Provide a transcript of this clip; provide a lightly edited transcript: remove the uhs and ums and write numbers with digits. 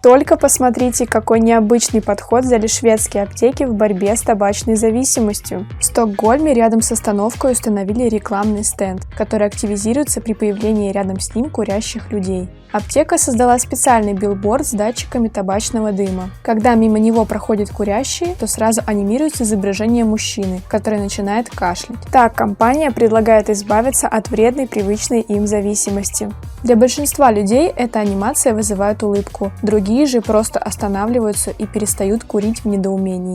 Только посмотрите, какой необычный подход взяли шведские аптеки в борьбе с табачной зависимостью. В Стокгольме рядом с остановкой установили рекламный стенд, который активизируется при появлении рядом с ним курящих людей. Аптека создала специальный билборд с датчиками табачного дыма. Когда мимо него проходят курящие, то сразу анимируется изображение мужчины, который начинает кашлять. Так компания предлагает избавиться от вредной привычной им зависимости. Для большинства людей эта анимация вызывает улыбку, другие же просто останавливаются и перестают курить в недоумении.